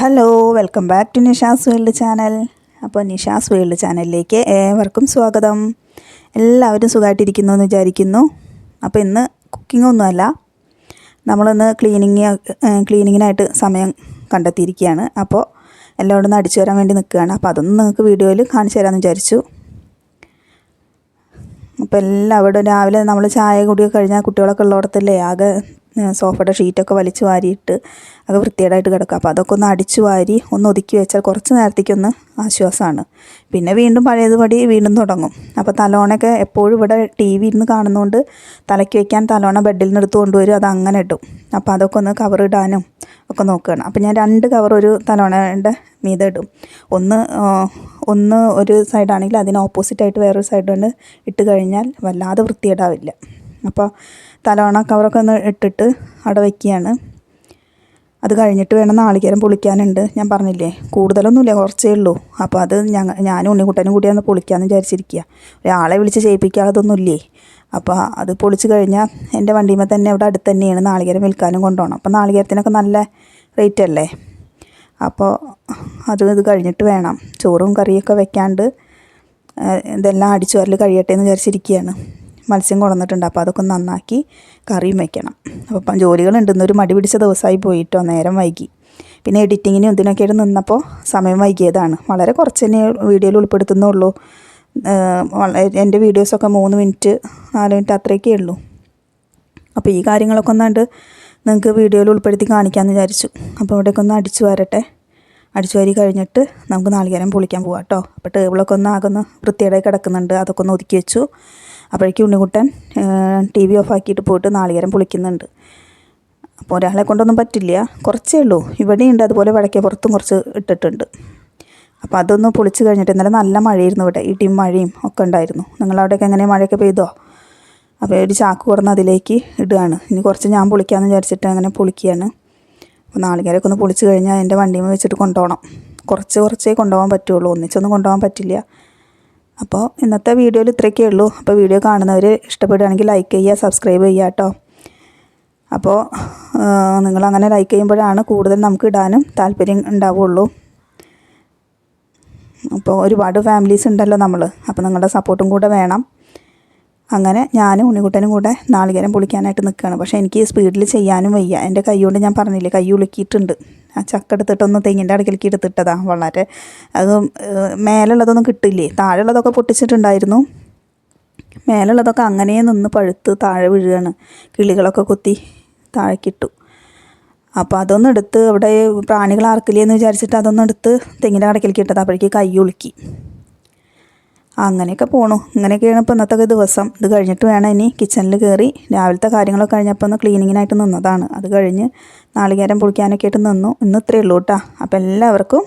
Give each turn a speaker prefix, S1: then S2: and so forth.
S1: Hello, welcome back to Nisha's world channel. അപ്പോൾ Nisha's world ചാനലിലേക്ക് ഏവർക്കും സ്വാഗതം. എല്ലാവരും സുഖമായിട്ടിരിക്കുന്നു എന്ന് വിചാരിക്കുന്നു. അപ്പോൾ ഇന്ന് കുക്കിങ്ങൊന്നുമല്ല, നമ്മളിന്ന് ക്ലീനിങ്ങിനായിട്ട് സമയം കണ്ടെത്തിയിരിക്കുകയാണ്. അപ്പോൾ എല്ലാവരും ഒന്ന് അടിച്ചു വരാൻ വേണ്ടി നിൽക്കുകയാണ്. അപ്പോൾ അതൊന്നും നിങ്ങൾക്ക് വീഡിയോയിൽ കാണിച്ചു തരാമെന്ന് വിചാരിച്ചു. അപ്പോൾ എല്ലാവരും രാവിലെ നമ്മൾ ചായ കുടിയൊക്കെ കഴിഞ്ഞാൽ കുട്ടികളൊക്കെ ഉള്ളിടത്തല്ലേ ആകെ സോഫയുടെ ഷീറ്റൊക്കെ വലിച്ചു വാരിയിട്ട് അത് വൃത്തികേടായിട്ട് കിടക്കുക. അപ്പോൾ അതൊക്കെ ഒന്ന് അടിച്ചു വാരി ഒന്ന് ഒതുക്കി വെച്ചാൽ കുറച്ച് നേരത്തേക്കൊന്ന് ആശ്വാസമാണ്. പിന്നെ വീണ്ടും പഴയതുപടി വീണ്ടും തുടങ്ങും. അപ്പോൾ തലോണയൊക്കെ എപ്പോഴും ഇവിടെ TV ഇരുന്ന് കാണുന്നതുകൊണ്ട് തലയ്ക്ക് വയ്ക്കാൻ തലോണ ബെഡിൽ നിന്ന് എടുത്ത് കൊണ്ടുവരും, അത് അങ്ങനെ ഇടും. അപ്പോൾ അതൊക്കെ ഒന്ന് കവറിടാനും ഒക്കെ നോക്കുകയാണ്. അപ്പോൾ ഞാൻ 2 കവർ ഒരു തലോണയുടെ മീതെ ഇടും. ഒന്ന് ഒരു സൈഡാണെങ്കിൽ അതിന് ഓപ്പോസിറ്റായിട്ട് വേറൊരു സൈഡ് കൊണ്ട് ഇട്ട് കഴിഞ്ഞാൽ വല്ലാതെ വൃത്തികേടാവില്ല. അപ്പോൾ തലോണ കവറൊക്കെ ഒന്ന് ഇട്ടിട്ട് അവിടെ വയ്ക്കുകയാണ്. അത് കഴിഞ്ഞിട്ട് വേണം നാളികേരം പൊളിക്കാനുണ്ട്. ഞാൻ പറഞ്ഞില്ലേ, കൂടുതലൊന്നുമില്ല, കുറച്ചേ ഉള്ളൂ. അപ്പോൾ അത് ഞാനും ഉണ്ണിക്കുട്ടനും കൂടി ഒന്ന് പൊളിക്കാമെന്ന് വിചാരിച്ചിരിക്കുക. ഒരാളെ വിളിച്ച് ചെയ്യിപ്പിക്കാതൊന്നുമില്ലേ. അപ്പോൾ അത് പൊളിച്ച് കഴിഞ്ഞാൽ എൻ്റെ വണ്ടിയുമ്പോൾ തന്നെ ഇവിടെ അടുത്ത് തന്നെയാണ് നാളികേരം വിൽക്കാനും കൊണ്ടുപോകണം. അപ്പോൾ നാളികേരത്തിനൊക്കെ നല്ല റേറ്റ് അല്ലേ. അപ്പോൾ ഇത് കഴിഞ്ഞിട്ട് വേണം ചോറും കറിയൊക്കെ വെക്കാണ്ട് ഇതെല്ലാം അടിച്ചു വരൽ കഴിയട്ടെ എന്ന് വിചാരിച്ചിരിക്കുകയാണ്. മത്സ്യം കൊണ്ടുവന്നിട്ടുണ്ട്, അപ്പോൾ അതൊക്കെ നന്നാക്കി കറിയും വയ്ക്കണം. അപ്പം ജോലികളുണ്ട്. ഇന്നൊരു മടി പിടിച്ച ദിവസമായി പോയിട്ടോ, നേരം വൈകി. പിന്നെ എഡിറ്റിങ്ങിനും ഇതിനൊക്കെ ആയിട്ട് നിന്നപ്പോൾ സമയം വൈകിയതാണ്. വളരെ കുറച്ച് തന്നെ വീഡിയോയിൽ ഉൾപ്പെടുത്തുന്നുള്ളൂ. എൻ്റെ വീഡിയോസൊക്കെ 3 മിനിറ്റ് 4 മിനിറ്റ് അത്രയൊക്കെ ഉള്ളൂ. അപ്പോൾ ഈ കാര്യങ്ങളൊക്കെ ഒന്നാണ്ട് നിങ്ങൾക്ക് വീഡിയോയിൽ ഉൾപ്പെടുത്തി കാണിക്കാമെന്ന് വിചാരിച്ചു. അപ്പോൾ ഇവിടേക്ക് ഒന്ന് അടിച്ചു വരട്ടെ. അടിച്ചു വാരി കഴിഞ്ഞിട്ട് നമുക്ക് നാളികേരം പൊളിക്കാൻ പോകാം കേട്ടോ. അപ്പോൾ ടേബിളൊക്കെ ആകുന്ന വൃത്തിയേടായി കിടക്കുന്നുണ്ട്, അതൊക്കെ ഒന്ന് ഒതുക്കി വെച്ചു. അപ്പോഴേക്കും ഉണ്ണിക്കുട്ടൻ TV ഓഫാക്കിയിട്ട് പോയിട്ട് നാളികേരം പൊളിക്കുന്നുണ്ട്. അപ്പോൾ ഒരാളെ കൊണ്ടൊന്നും പറ്റില്ല, കുറച്ചേ ഉള്ളൂ. ഇവിടെയുണ്ട് അതുപോലെ വടക്കേപ്പുറത്തും കുറച്ച് ഇട്ടിട്ടുണ്ട്. അപ്പോൾ അതൊന്ന് പൊളിച്ച് കഴിഞ്ഞിട്ട്, ഇന്നലെ നല്ല മഴയായിരുന്നു ഇവിടെ, ഇടിയും മഴയും ഒക്കെ ഉണ്ടായിരുന്നു. നിങ്ങളവിടെയൊക്കെ എങ്ങനെ മഴയൊക്കെ പെയ്തോ? അപ്പോൾ ഒരു ചാക്ക് കൊടുന്ന് അതിലേക്ക് ഇടുകയാണ്. ഇനി കുറച്ച് ഞാൻ പൊളിക്കാമെന്ന് വിചാരിച്ചിട്ട് അങ്ങനെ പൊളിക്കുകയാണ്. അപ്പോൾ നാളികേരമൊക്കെ ഒന്ന് പൊളിച്ച് കഴിഞ്ഞാൽ എൻ്റെ വണ്ടിയിൽ വെച്ചിട്ട് കൊണ്ടുപോകണം. കുറച്ചേ കൊണ്ടുപോകാൻ പറ്റുള്ളൂ, ഒന്നിച്ചൊന്നും കൊണ്ടുപോകാൻ പറ്റില്ല. അപ്പോൾ ഇന്നത്തെ വീഡിയോയിൽ ഇത്രയൊക്കെ ഉള്ളൂ. അപ്പോൾ വീഡിയോ കാണുന്നവർ ഇഷ്ടപ്പെടുകയാണെങ്കിൽ ലൈക്ക് ചെയ്യുക, സബ്സ്ക്രൈബ് ചെയ്യുക കേട്ടോ. അപ്പോൾ നിങ്ങളങ്ങനെ ലൈക്ക് ചെയ്യുമ്പോഴാണ് കൂടുതൽ നമുക്ക് ഇടാനും താല്പര്യം ഉണ്ടാവുള്ളൂ. അപ്പോൾ ഒരുപാട് ഫാമിലീസ് ഉണ്ടല്ലോ നമ്മൾ, അപ്പോൾ നിങ്ങളുടെ സപ്പോർട്ടും കൂടെ വേണം. അങ്ങനെ ഞാനും ഉണ്ണിക്കുട്ടനും കൂടെ നാളികേരം പൊളിക്കാനായിട്ട് നിൽക്കുകയാണ്. പക്ഷേ എനിക്ക് സ്പീഡിൽ ചെയ്യാനും വയ്യ. എൻ്റെ കൈ കൊണ്ട് ഞാൻ പറഞ്ഞില്ലേ, കൈ ഉളുക്കിയിട്ടുണ്ട്. ആ ചക്ക എടുത്തിട്ടൊന്ന് തെങ്ങിൻ്റെ അടുക്കലേക്ക് എടുത്തിട്ടതാണ്. വളരെ അത് മേലുള്ളതൊന്നും കിട്ടില്ലേ. താഴെയുള്ളതൊക്കെ പൊട്ടിച്ചിട്ടുണ്ടായിരുന്നു. മേലുള്ളതൊക്കെ അങ്ങനെ നിന്ന് പഴുത്ത് താഴെ വീഴുകയാണ്. കിളികളൊക്കെ കുത്തി താഴേക്കിട്ടു. അപ്പോൾ അതൊന്നെടുത്ത് ഇവിടെ പ്രാണികൾ ആർക്കില്ലേ എന്ന് വിചാരിച്ചിട്ട് അതൊന്നെടുത്ത് തെങ്ങിൻ്റെ അടുക്കലേക്ക് ഇട്ടത്. അപ്പോഴേക്ക് കൈ ഉളുക്കി. അങ്ങനെയൊക്കെ പോണു. ഇങ്ങനെയൊക്കെയാണ് ഇപ്പോൾ ഇന്നത്തെ ദിവസം. ഇത് കഴിഞ്ഞിട്ട് വേണം ഇനി കിച്ചണിൽ കയറി. രാവിലത്തെ കാര്യങ്ങളൊക്കെ കഴിഞ്ഞപ്പോൾ ഒന്ന് ക്ലീനിങ്ങിനായിട്ട് നിന്നതാണ്. അത് കഴിഞ്ഞ് നാളികേരം പൊളിക്കാനൊക്കെ ആയിട്ട് നിന്നു. ഇന്ന് ഇത്രയേ ഉള്ളൂ കേട്ടോ. അപ്പോൾ എല്ലാവർക്കും